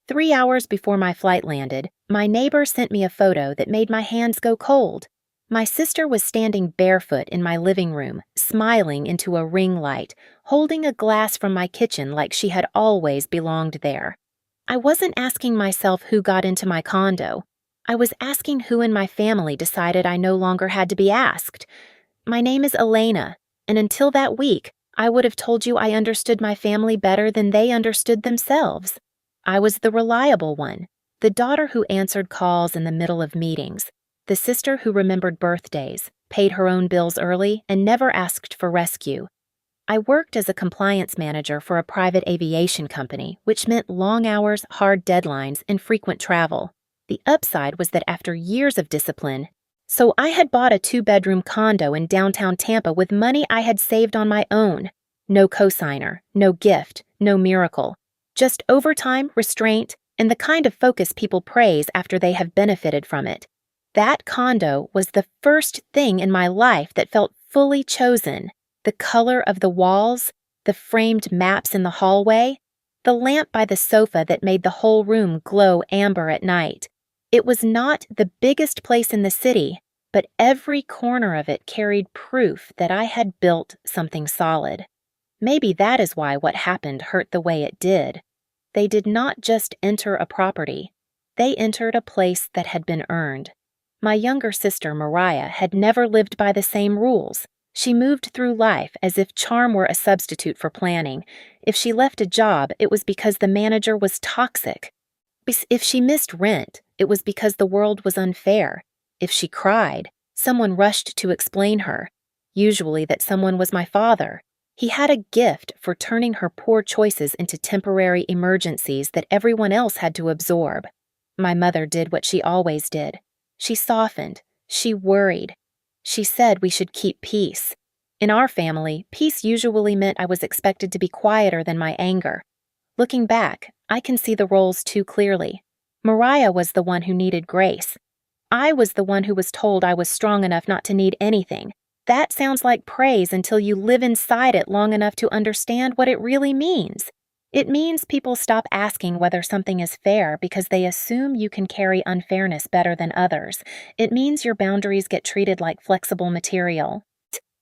3 hours before my flight landed, my neighbor sent me a photo that made my hands go cold. My sister was standing barefoot in my living room, smiling into a ring light, holding a glass from my kitchen like she had always belonged there. I wasn't asking myself who got into my condo. I was asking who in my family decided I no longer had to be asked. My name is Elena, and until that week, I would have told you I understood my family better than they understood themselves. I was the reliable one, the daughter who answered calls in the middle of meetings, the sister who remembered birthdays, paid her own bills early, and never asked for rescue. I worked as a compliance manager for a private aviation company, which meant long hours, hard deadlines, and frequent travel. The upside was that after years of discipline, so I had bought a 2-bedroom condo in downtown Tampa with money I had saved on my own. No cosigner, no gift, no miracle. Just overtime, restraint, and the kind of focus people praise after they have benefited from it. That condo was the first thing in my life that felt fully chosen. The color of the walls, the framed maps in the hallway, the lamp by the sofa that made the whole room glow amber at night. It was not the biggest place in the city, but every corner of it carried proof that I had built something solid. Maybe that is why what happened hurt the way it did. They did not just enter a property. They entered a place that had been earned. My younger sister, Mariah, had never lived by the same rules. She moved through life as if charm were a substitute for planning. If she left a job, it was because the manager was toxic. If she missed rent, it was because the world was unfair. If she cried, someone rushed to explain her. Usually that someone was my father. He had a gift for turning her poor choices into temporary emergencies that everyone else had to absorb. My mother did what she always did. She softened. She worried. She said we should keep peace. In our family, peace usually meant I was expected to be quieter than my anger. Looking back, I can see the roles too clearly. Mariah was the one who needed grace. I was the one who was told I was strong enough not to need anything. That sounds like praise until you live inside it long enough to understand what it really means. It means people stop asking whether something is fair because they assume you can carry unfairness better than others. It means your boundaries get treated like flexible material.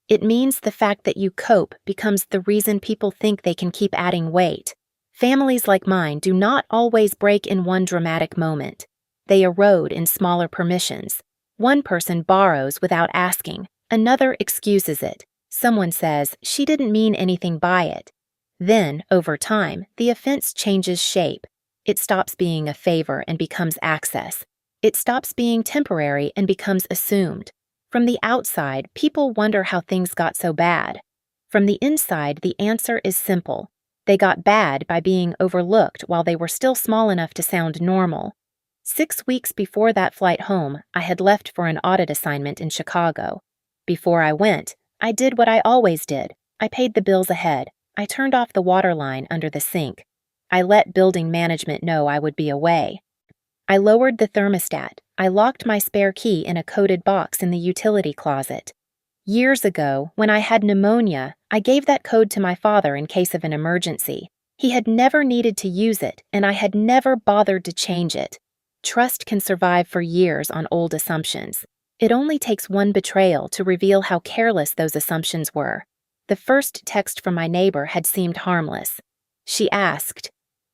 It means the fact that you cope becomes the reason people think they can keep adding weight. Families like mine do not always break in one dramatic moment. They erode in smaller permissions. One person borrows without asking. Another excuses it. Someone says, she didn't mean anything by it. Then, over time, the offense changes shape. It stops being a favor and becomes access. It stops being temporary and becomes assumed. From the outside, people wonder how things got so bad. From the inside, the answer is simple. They got bad by being overlooked while they were still small enough to sound normal. 6 weeks before that flight home, I had left for an audit assignment in Chicago. Before I went, I did what I always did. I paid the bills ahead. I turned off the water line under the sink. I let building management know I would be away. I lowered the thermostat. I locked my spare key in a coded box in the utility closet. Years ago, when I had pneumonia, I gave that code to my father in case of an emergency. He had never needed to use it, and I had never bothered to change it. Trust can survive for years on old assumptions. It only takes one betrayal to reveal how careless those assumptions were. The first text from my neighbor had seemed harmless. She asked,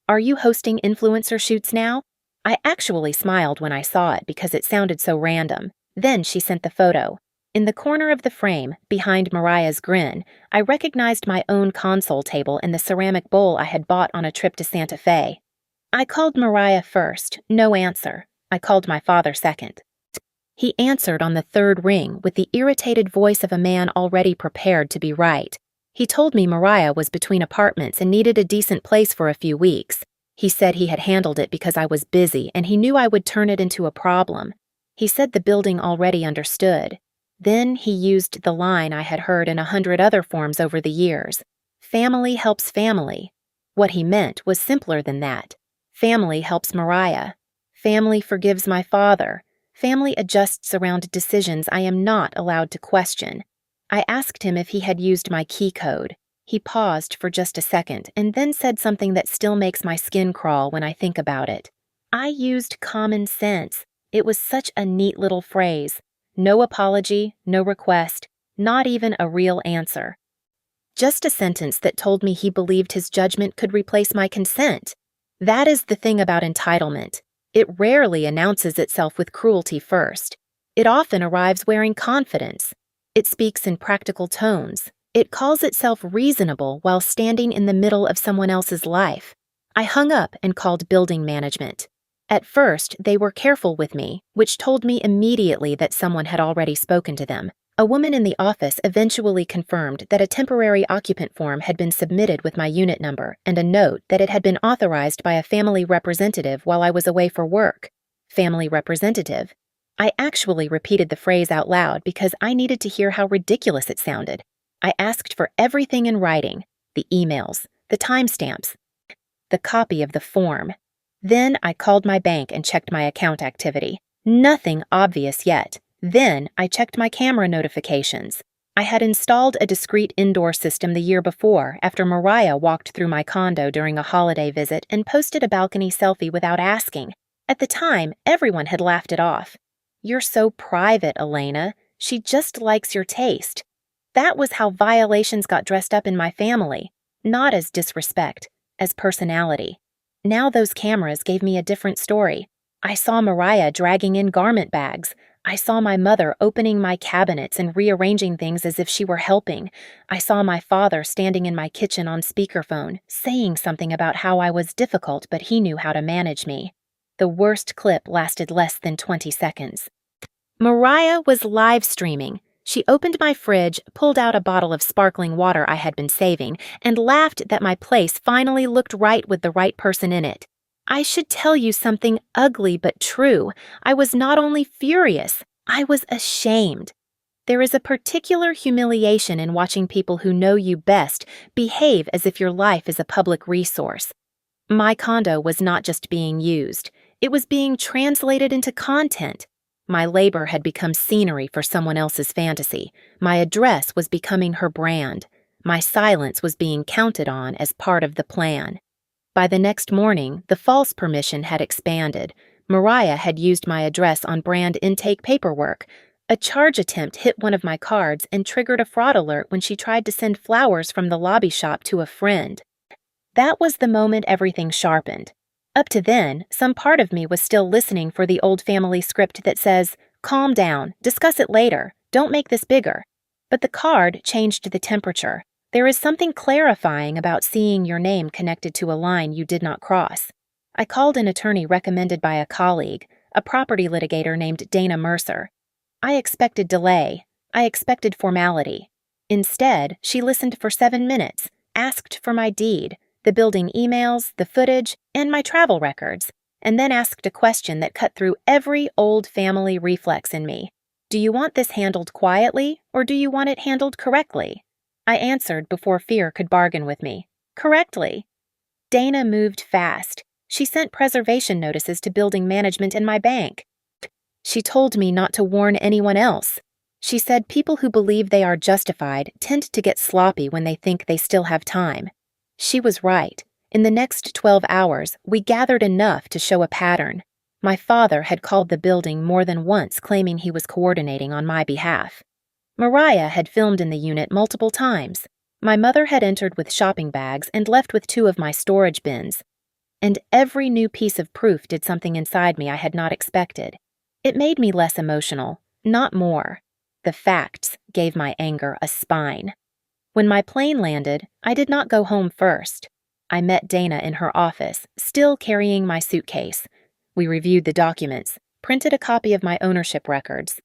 "Are you hosting influencer shoots now?" I actually smiled when I saw it because it sounded so random. Then she sent the photo. In the corner of the frame, behind Mariah's grin, I recognized my own console table and the ceramic bowl I had bought on a trip to Santa Fe. I called Mariah first, no answer. I called my father second. He answered on the third ring with the irritated voice of a man already prepared to be right. He told me Mariah was between apartments and needed a decent place for a few weeks. He said he had handled it because I was busy and he knew I would turn it into a problem. He said the building already understood. Then he used the line I had heard in 100 other forms over the years. Family helps family. What he meant was simpler than that. Family helps Mariah. Family forgives my father. Family adjusts around decisions I am not allowed to question. I asked him if he had used my key code. He paused for just a second and then said something that still makes my skin crawl when I think about it. I used common sense. It was such a neat little phrase. No apology, no request, not even a real answer. Just a sentence that told me he believed his judgment could replace my consent. That is the thing about entitlement. It rarely announces itself with cruelty first. It often arrives wearing confidence. It speaks in practical tones. It calls itself reasonable while standing in the middle of someone else's life. I hung up and called building management. At first, they were careful with me, which told me immediately that someone had already spoken to them. A woman in the office eventually confirmed that a temporary occupant form had been submitted with my unit number and a note that it had been authorized by a family representative while I was away for work. Family representative. I actually repeated the phrase out loud because I needed to hear how ridiculous it sounded. I asked for everything in writing, the emails, the timestamps, the copy of the form. Then I called my bank and checked my account activity. Nothing obvious yet. Then I checked my camera notifications. I had installed a discreet indoor system the year before after Mariah walked through my condo during a holiday visit and posted a balcony selfie without asking. At the time, everyone had laughed it off. "You're so private, Elena. She just likes your taste." That was how violations got dressed up in my family, not as disrespect, as personality. Now those cameras gave me a different story. I saw Mariah dragging in garment bags. I saw my mother opening my cabinets and rearranging things as if she were helping. I saw my father standing in my kitchen on speakerphone, saying something about how I was difficult but he knew how to manage me. The worst clip lasted less than 20 seconds. Mariah was live streaming. She opened my fridge, pulled out a bottle of sparkling water I had been saving, and laughed that my place finally looked right with the right person in it. I should tell you something ugly but true. I was not only furious, I was ashamed. There is a particular humiliation in watching people who know you best behave as if your life is a public resource. My condo was not just being used, it was being translated into content. My labor had become scenery for someone else's fantasy. My address was becoming her brand. My silence was being counted on as part of the plan. By the next morning, the false permission had expanded. Mariah had used my address on brand intake paperwork. A charge attempt hit one of my cards and triggered a fraud alert when she tried to send flowers from the lobby shop to a friend. That was the moment everything sharpened. Up to then, some part of me was still listening for the old family script that says, "Calm down, discuss it later, don't make this bigger." But the card changed the temperature. There is something clarifying about seeing your name connected to a line you did not cross. I called an attorney recommended by a colleague, a property litigator named Dana Mercer. I expected delay. I expected formality. Instead, she listened for 7 minutes, asked for my deed, the building emails, the footage, and my travel records, and then asked a question that cut through every old family reflex in me. "Do you want this handled quietly, or do you want it handled correctly?" I answered before fear could bargain with me. "Correctly." Dana moved fast. She sent preservation notices to building management and my bank. She told me not to warn anyone else. She said people who believe they are justified tend to get sloppy when they think they still have time. She was right. In the next 12 hours, we gathered enough to show a pattern. My father had called the building more than once claiming he was coordinating on my behalf. Mariah had filmed in the unit multiple times. My mother had entered with shopping bags and left with 2 of my storage bins. And every new piece of proof did something inside me I had not expected. It made me less emotional, not more. The facts gave my anger a spine. When my plane landed, I did not go home first. I met Dana in her office, still carrying my suitcase. We reviewed the documents, printed a copy of my ownership records,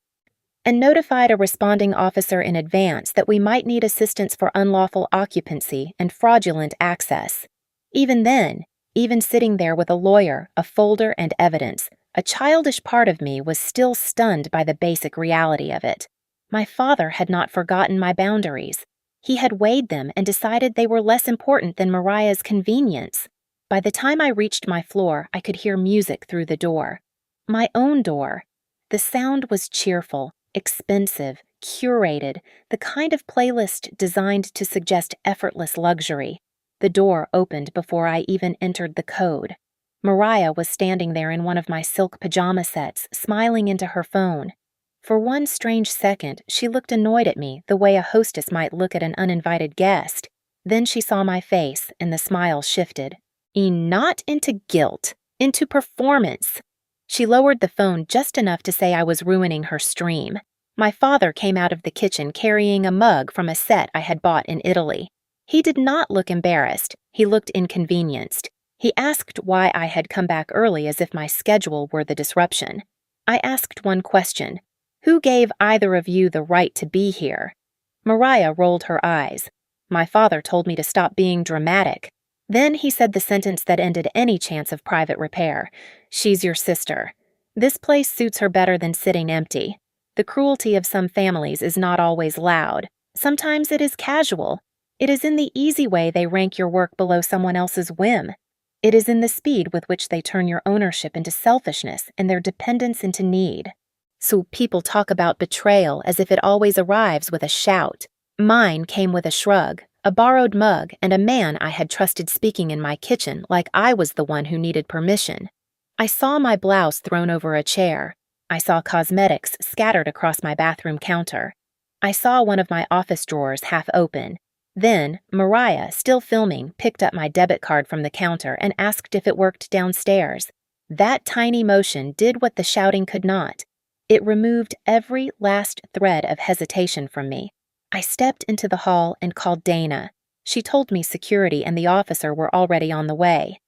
and notified a responding officer in advance that we might need assistance for unlawful occupancy and fraudulent access. Even then, even sitting there with a lawyer, a folder, and evidence, a childish part of me was still stunned by the basic reality of it. My father had not forgotten my boundaries. He had weighed them and decided they were less important than Mariah's convenience. By the time I reached my floor, I could hear music through the door. My own door. The sound was cheerful, expensive, curated, the kind of playlist designed to suggest effortless luxury. The door opened before I even entered the code. Mariah was standing there in one of my silk pajama sets, smiling into her phone. For one strange second, she looked annoyed at me, the way a hostess might look at an uninvited guest. Then she saw my face, and the smile shifted. Not into guilt, into performance. She lowered the phone just enough to say I was ruining her stream. My father came out of the kitchen carrying a mug from a set I had bought in Italy. He did not look embarrassed. He looked inconvenienced. He asked why I had come back early as if my schedule were the disruption. I asked one question. Who gave either of you the right to be here? Mariah rolled her eyes. My father told me to stop being dramatic. Then he said the sentence that ended any chance of private repair. She's your sister. This place suits her better than sitting empty. The cruelty of some families is not always loud. Sometimes it is casual. It is in the easy way they rank your work below someone else's whim. It is in the speed with which they turn your ownership into selfishness and their dependence into need. So people talk about betrayal as if it always arrives with a shout. Mine came with a shrug, a borrowed mug, and a man I had trusted speaking in my kitchen like I was the one who needed permission. I saw my blouse thrown over a chair. I saw cosmetics scattered across my bathroom counter. I saw one of my office drawers half open. Then, Mariah, still filming, picked up my debit card from the counter and asked if it worked downstairs. That tiny motion did what the shouting could not. It removed every last thread of hesitation from me. I stepped into the hall and called Dana. She told me security and the officer were already on the way.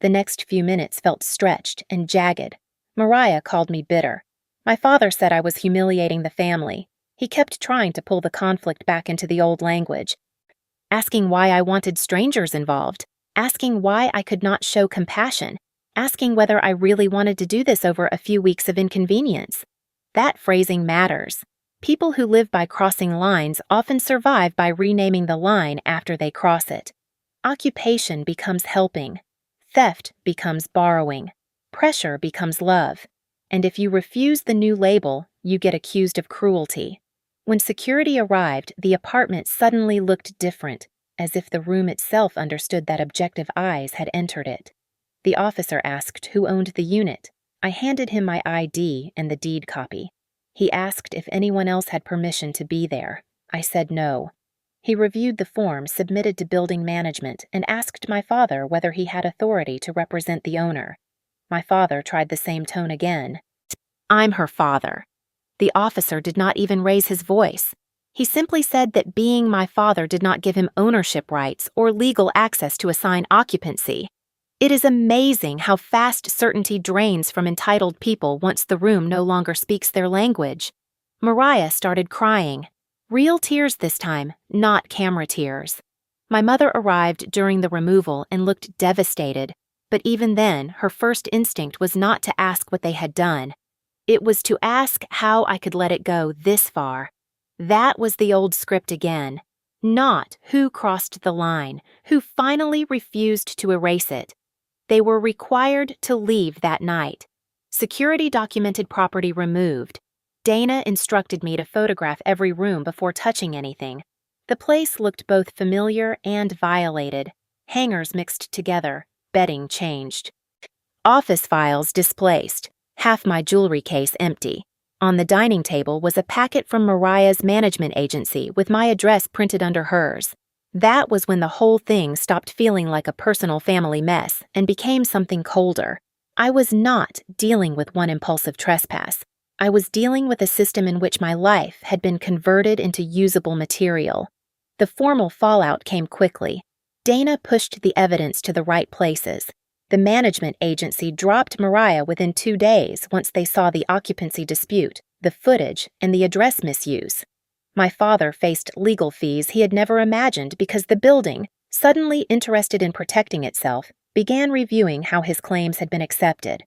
The next few minutes felt stretched and jagged. Mariah called me bitter. My father said I was humiliating the family. He kept trying to pull the conflict back into the old language, asking why I wanted strangers involved, asking why I could not show compassion, asking whether I really wanted to do this over a few weeks of inconvenience. That phrasing matters. People who live by crossing lines often survive by renaming the line after they cross it. Occupation becomes helping. Theft becomes borrowing. Pressure becomes love. And if you refuse the new label, you get accused of cruelty. When security arrived, the apartment suddenly looked different, as if the room itself understood that objective eyes had entered it. The officer asked who owned the unit. I handed him my ID and the deed copy. He asked if anyone else had permission to be there. I said no. He reviewed the form submitted to building management and asked my father whether he had authority to represent the owner. My father tried the same tone again. I'm her father. The officer did not even raise his voice. He simply said that being my father did not give him ownership rights or legal access to assign occupancy. It is amazing how fast certainty drains from entitled people once the room no longer speaks their language. Mariah started crying. Real tears this time, not camera tears. My mother arrived during the removal and looked devastated, but even then, her first instinct was not to ask what they had done. It was to ask how I could let it go this far. That was the old script again. Not who crossed the line, who finally refused to erase it. They were required to leave that night. Security documented property removed. Dana instructed me to photograph every room before touching anything. The place looked both familiar and violated. Hangers mixed together, bedding changed. Office files displaced, half my jewelry case empty. On the dining table was a packet from Mariah's management agency with my address printed under hers. That was when the whole thing stopped feeling like a personal family mess and became something colder. I was not dealing with one impulsive trespass. I was dealing with a system in which my life had been converted into usable material. The formal fallout came quickly. Dana pushed the evidence to the right places. The management agency dropped Mariah within 2 days once they saw the occupancy dispute, the footage, and the address misuse. My father faced legal fees he had never imagined because the building, suddenly interested in protecting itself, began reviewing how his claims had been accepted.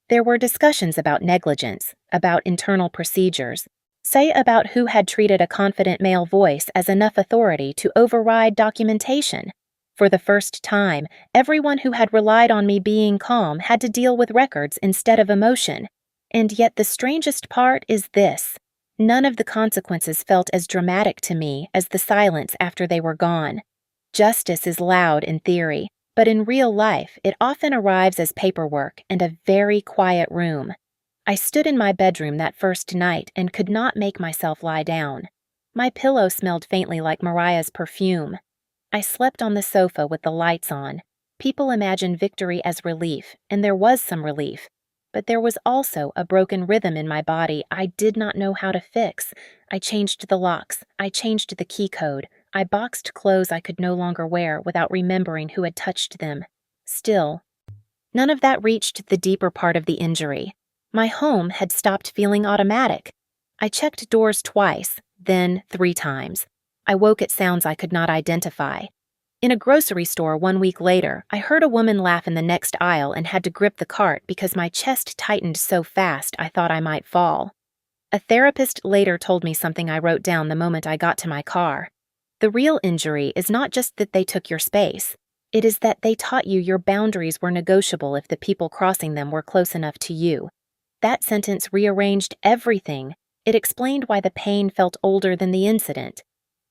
There were discussions about negligence, about internal procedures, say about who had treated a confident male voice as enough authority to override documentation. For the first time, everyone who had relied on me being calm had to deal with records instead of emotion. And yet the strangest part is this. None of the consequences felt as dramatic to me as the silence after they were gone. Justice is loud in theory, but in real life it often arrives as paperwork and a very quiet room. I stood in my bedroom that first night and could not make myself lie down. My pillow smelled faintly like Mariah's perfume. I slept on the sofa with the lights on. People imagine victory as relief, and there was some relief. But there was also a broken rhythm in my body I did not know how to fix. I changed the locks. I changed the key code. I boxed clothes I could no longer wear without remembering who had touched them. Still, none of that reached the deeper part of the injury. My home had stopped feeling automatic. I checked doors twice, then 3 times. I woke at sounds I could not identify. In a grocery store 1 week later, I heard a woman laugh in the next aisle and had to grip the cart because my chest tightened so fast I thought I might fall. A therapist later told me something I wrote down the moment I got to my car. The real injury is not just that they took your space. It is that they taught you your boundaries were negotiable if the people crossing them were close enough to you. That sentence rearranged everything. It explained why the pain felt older than the incident.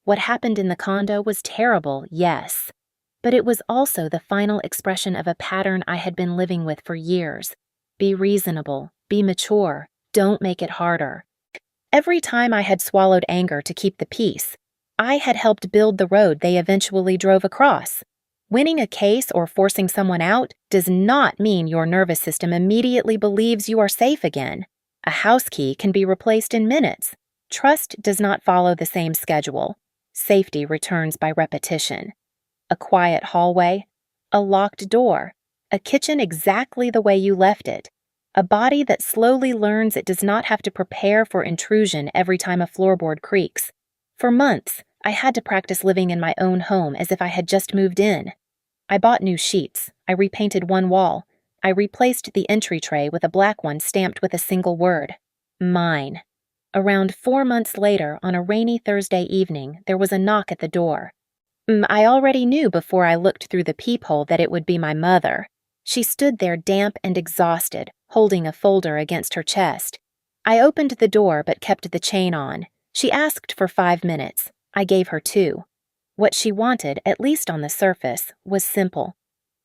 What happened in the condo was terrible, yes. But it was also the final expression of a pattern I had been living with for years. Be reasonable, be mature, don't make it harder. Every time I had swallowed anger to keep the peace, I had helped build the road they eventually drove across. Winning a case or forcing someone out does not mean your nervous system immediately believes you are safe again. A house key can be replaced in minutes. Trust does not follow the same schedule. Safety returns by repetition. A quiet hallway, a locked door, a kitchen exactly the way you left it, a body that slowly learns it does not have to prepare for intrusion every time a floorboard creaks. For months, I had to practice living in my own home as if I had just moved in. I bought new sheets. I repainted one wall. I replaced the entry tray with a black one stamped with a single word: mine. Around 4 months later, on a rainy Thursday evening, there was a knock at the door. I already knew before I looked through the peephole that it would be my mother. She stood there damp and exhausted, holding a folder against her chest. I opened the door but kept the chain on. She asked for 5 minutes. I gave her 2. What she wanted, at least on the surface, was simple.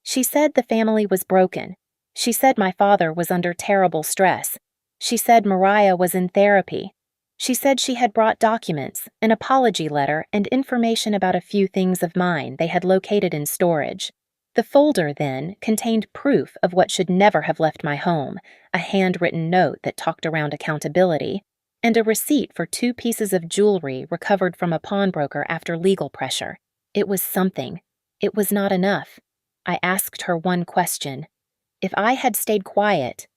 She said the family was broken. She said my father was under terrible stress. She said Mariah was in therapy. She said she had brought documents, an apology letter, and information about a few things of mine they had located in storage. The folder, then, contained proof of what should never have left my home, a handwritten note that talked around accountability, and a receipt for 2 pieces of jewelry recovered from a pawnbroker after legal pressure. It was something. It was not enough. I asked her one question. If I had stayed quiet,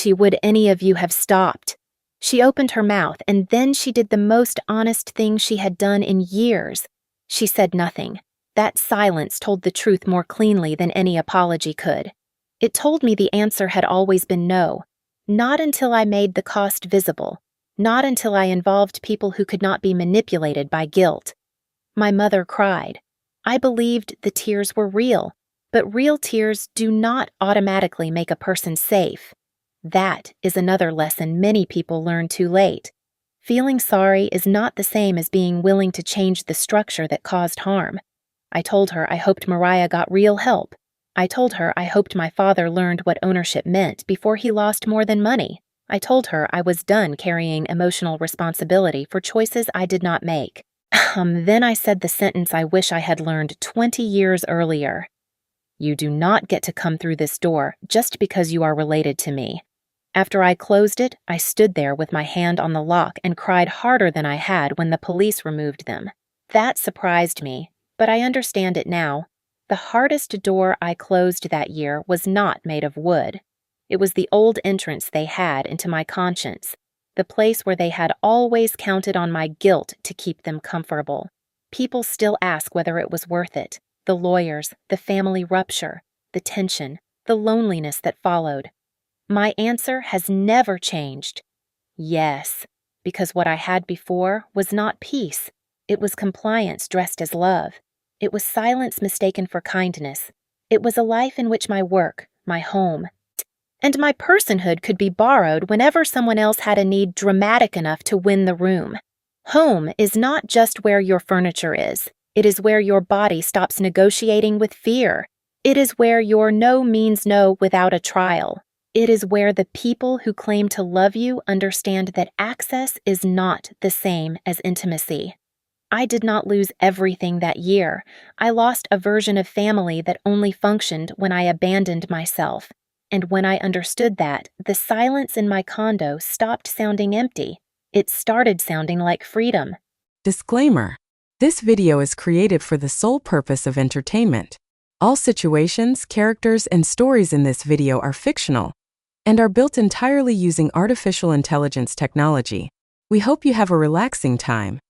would any of you have stopped? She opened her mouth, and then she did the most honest thing she had done in years. She said nothing. That silence told the truth more cleanly than any apology could. It told me the answer had always been no. Not until I made the cost visible. Not until I involved people who could not be manipulated by guilt. My mother cried. I believed the tears were real, but real tears do not automatically make a person safe. That is another lesson many people learn too late. Feeling sorry is not the same as being willing to change the structure that caused harm. I told her I hoped Mariah got real help. I told her I hoped my father learned what ownership meant before he lost more than money. I told her I was done carrying emotional responsibility for choices I did not make. Then I said the sentence I wish I had learned 20 years earlier. You do not get to come through this door just because you are related to me. After I closed it, I stood there with my hand on the lock and cried harder than I had when the police removed them. That surprised me, but I understand it now. The hardest door I closed that year was not made of wood. It was the old entrance they had into my conscience, the place where they had always counted on my guilt to keep them comfortable. People still ask whether it was worth it. The lawyers, the family rupture, the tension, the loneliness that followed. My answer has never changed. Yes, because what I had before was not peace. It was compliance dressed as love. It was silence mistaken for kindness. It was a life in which my work, my home, And my personhood could be borrowed whenever someone else had a need dramatic enough to win the room. Home is not just where your furniture is. It is where your body stops negotiating with fear. It is where your no means no without a trial. It is where the people who claim to love you understand that access is not the same as intimacy. I did not lose everything that year. I lost a version of family that only functioned when I abandoned myself. And when I understood that, the silence in my condo stopped sounding empty. It started sounding like freedom. Disclaimer: this video is created for the sole purpose of entertainment. All situations, characters, and stories in this video are fictional and are built entirely using artificial intelligence technology. We hope you have a relaxing time.